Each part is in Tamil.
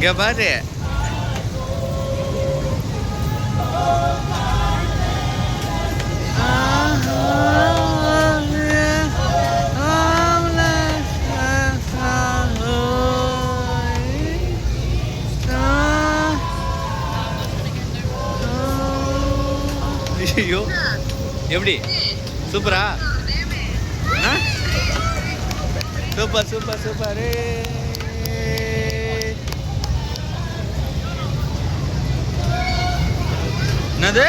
இங்கே பாரு. ஐயோ எப்படி சூப்பரா? Super super super. என்னது?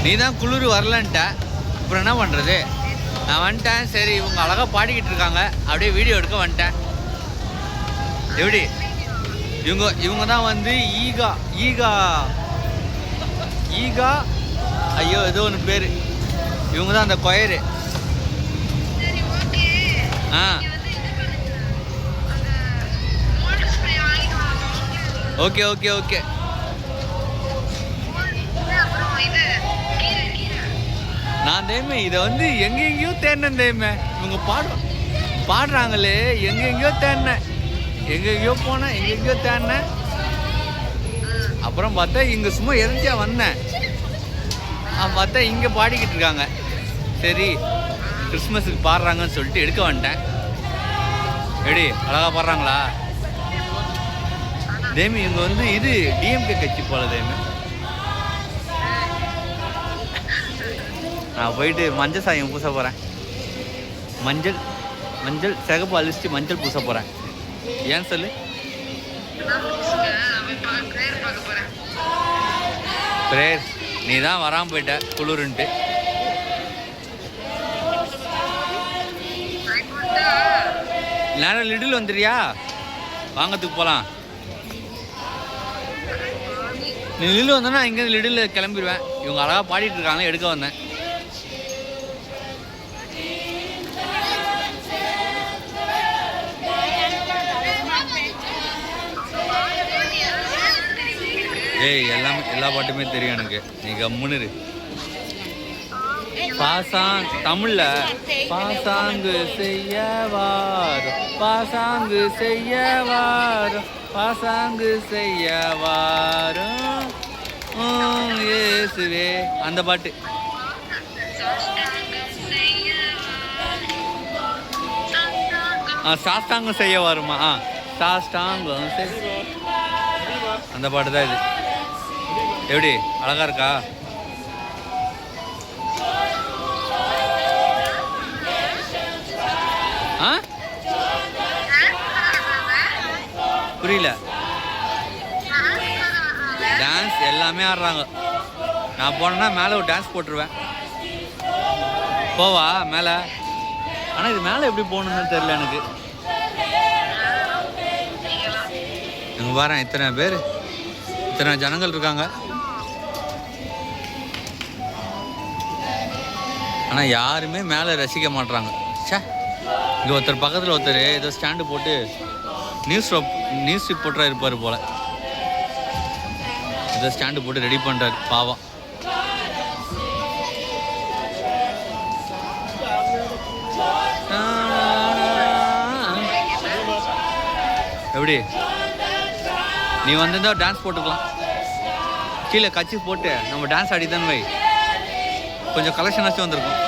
நீ தான் குளிர் வரலன்ட்ட, அப்புறம் என்ன பண்ணுறது? நான் வந்துட்டேன். சரி இவங்க அழகாக பாடிக்கிட்டு இருக்காங்க, அப்படியே வீடியோ எடுக்க வந்துட்டேன். எப்படி இவங்க தான் வந்து ஈகா ஈகா ஈகா ஐயோ ஏதோ ஒன்று பேர். இவங்க தான் அந்த கொயரு. Okay okay okay. நான் தேமே இதை வந்து எங்கெங்கேயோ தேடினேன் தேமே. இவங்க பாடுறாங்களே, எங்கெங்கேயோ தேடினேன், எங்கெங்கேயோ போனேன், எங்கெங்கேயோ தேடினேன். அப்புறம் பார்த்தா இங்கே சும்மா எரிஞ்சியா வந்தேன். பார்த்தா இங்கே பாடிக்கிட்டு இருக்காங்க. சரி கிறிஸ்மஸுக்கு பாடுறாங்கன்னு சொல்லிட்டு எடுக்க வந்துட்டேன். எப்படி அழகாக பாடுறாங்களா தேமி? இவங்க வந்து இது டிஎம்கே கட்சி போல தேமி. நான் போயிட்டு மஞ்சள் சாயம் பூச போகிறேன். மஞ்சள் மஞ்சள் சிகப்பு அழிச்சிட்டு மஞ்சள் பூச போகிறேன். ஏன் சொல்லு? பிரேயர் நீ தான் வராமல் போயிட்ட குளிருன்ட்டு. நேரம் லிடில் வந்துடுறியா? வாங்கத்துக்கு போகலாம். நீ லிடில் வந்தோன்னா இங்கேருந்து லிடில் கிளம்பிடுவேன். இவங்க அழகாக பாடிட்டு இருக்காங்க, எடுக்க வந்தேன். ஏய் எல்லா பாட்டுமே தெரியும் எனக்கு, நீ கம்முன்னு இரு. பாசாங் தமிழ்ல பாசாங்கு செய்ய வாரும், பாசாங்கு செய்ய வாரும், பாசாங்கு செய்ய வாரும் இயேசுவே, அந்த பாட்டு. சாஸ்தாங்கம் செய்ய வருமா? சாஸ்தாங்கம் அந்த பாட்டு தான் இது. எப்படி அழகா இருக்கா? புரியல. டான்ஸ் எல்லாமே ஆடுறாங்க. நான் போனேன்னா மேலே ஒரு டான்ஸ் போட்டுருவேன். போவா மேலே? ஆனால் இது மேலே எப்படி போகணுன்னு தெரியல எனக்கு. இங்கே பாரு, இத்தனை பேர், இத்தனை ஜனங்கள் இருக்காங்க. ஆனால் யாருமே மேலே ரசிக்க மாட்றாங்க. சே, இங்கே ஒருத்தர் பக்கத்தில் ஒருத்தர் ஏதோ ஸ்டாண்டு போட்டு நியூஸ் ரிப்போர்ட்டராக இருப்பார் போல். ஏதோ ஸ்டாண்டு போட்டு ரெடி பண்ணுறாரு பாவம். எப்படி நீ வந்திருந்தா டான்ஸ் போட்டுக்கலாம். கீழே கட்சி போட்டு நம்ம டான்ஸ் ஆடி தானே வை, கொஞ்சம் கலெக்ஷனாச்சும் வந்திருக்கும்.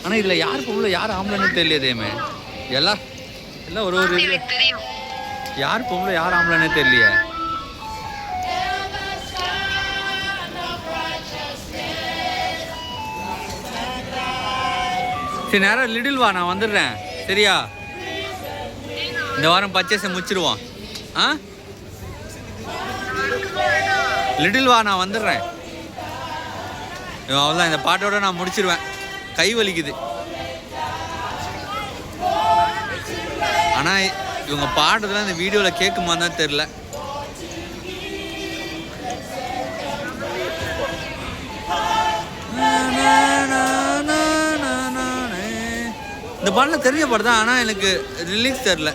ஆனால் இதில் யார் பொம்பளை யார் ஆம்பளைன்னு தெரியலையேமே. எல்லாம் ஒரு யார் பொம்பளை யார் ஆம்பளைன்னு தெரியலையே. சரி நேரம் லிடில் வா, நான் வந்துடுறேன். சரியா? இந்த வாரம் பர்ச்சேஸை முடிச்சிடுவோம். லிடில் வா, நான் வந்துடுறேன். அவ்வளோதான், இந்த பாட்டோட நான் முடிச்சிடுவேன். கை வலிக்குது. ஆனால் இவங்க பாடுறதுலாம் இந்த வீடியோவில் கேட்குமா தான் தெரில. இந்த பாடலாம் தெரிஞ்ச பாட்டு தான், ஆனால் எனக்கு ரிலீஸ் தெரில.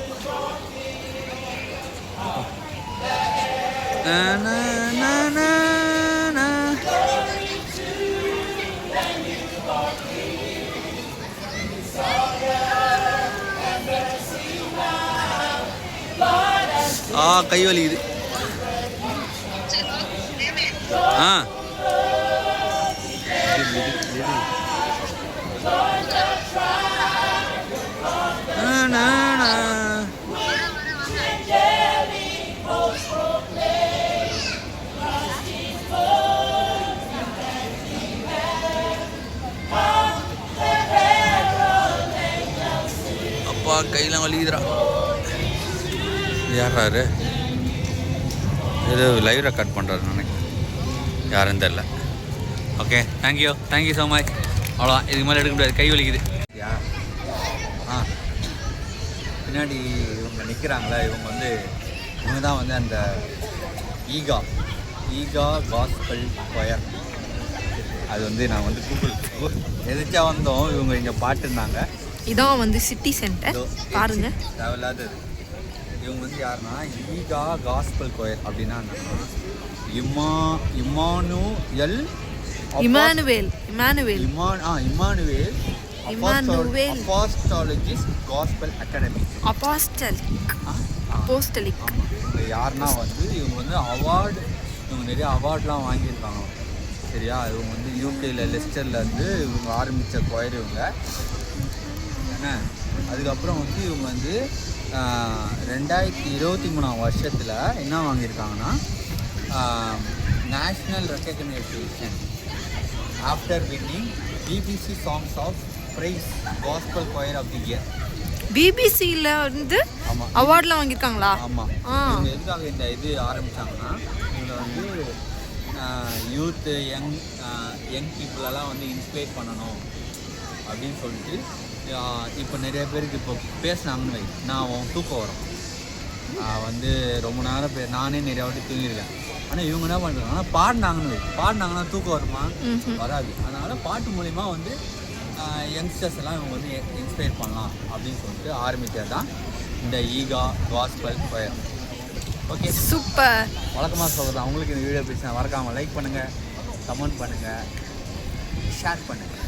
கை வலிக்குது. அப்பா கையெல்லாம் வலிக்குதுடா. யாராரு இது லைவ் ரெக்கார்ட் பண்ணுறாரு நினைக்கிறேன், யாருன்னு தெரில. Okay, thank you so much. அவ்வளோதான், இதுக்கு மேலே எடுக்க முடியாது, கை வலிக்குது. பின்னாடி இவங்க நிற்கிறாங்களா, இவங்க தான் வந்து அந்த ஈகா காஸ்பல் கொயர். அது வந்து நான் வந்து கூகுள் எதிர்த்தா வந்தோம், இவங்க இங்கே பாட்டுருந்தாங்க. இதான் வந்து சிட்டி சென்டர் பாருங்க. தேவையில்லாதது. இவங்க வந்து யாருன்னா ஈகா காஸ்பல் கொயர் அப்படின்னா இமானுவேல் அப்போஸ்டாலஜிஸ்ட் காஸ்பல் அகாடமி. அப்போஸ்டலிக் யாருன்னா வந்து இவங்க வந்து இவங்க நிறைய அவார்ட்லாம் வாங்கியிருக்காங்க. சரியா, இவங்க வந்து யூகேல லெஸ்டர்லேருந்து இவங்க ஆரம்பித்த கொயர் இவங்க என்ன. அதுக்கப்புறம் வந்து இவங்க வந்து 2023 வருஷத்தில் என்ன வாங்கியிருக்காங்கன்னா national recognition after winning BBC songs of praise gospel choir of the year. பிபிசியில் வந்து அவார்ட்லாம் வாங்கியிருக்காங்களா? ஆமாம். இவங்க எதுக்காக இந்த இது ஆரம்பித்தாங்கன்னா, இவங்க வந்து யூத்து யங் பீப்புளெல்லாம் வந்து இன்ஸ்பைர் பண்ணணும் அப்படின்னு சொல்லிட்டு. இப்போ நிறைய பேருக்கு இப்போ பேசினாங்கன்னு வை, நான் தூக்கம் வரும். வந்து ரொம்ப நேரம் நானே நிறையா வாட்டி தூங்கியிருக்கேன். ஆனால் இவங்க என்ன பண்ணுறாங்கன்னா பாடினாங்கன்னா தூக்கம் வருமா? வராது. அதனால் பாட்டு மூலிமா வந்து யங்ஸ்டர்ஸ் எல்லாம் இவங்க வந்து இன்ஸ்பயர் பண்ணலாம் அப்படின்னு சொல்லிட்டு ஆரம்பித்தது தான் இந்த ஈகா காஸ்பல் கொயர். Okay, super. வழக்கமாக சொல்கிறது, அவங்களுக்கு இந்த வீடியோ பிடிச்சா மறக்காமல் லைக் பண்ணுங்கள், கமெண்ட் பண்ணுங்கள், ஷேர் பண்ணுங்கள்.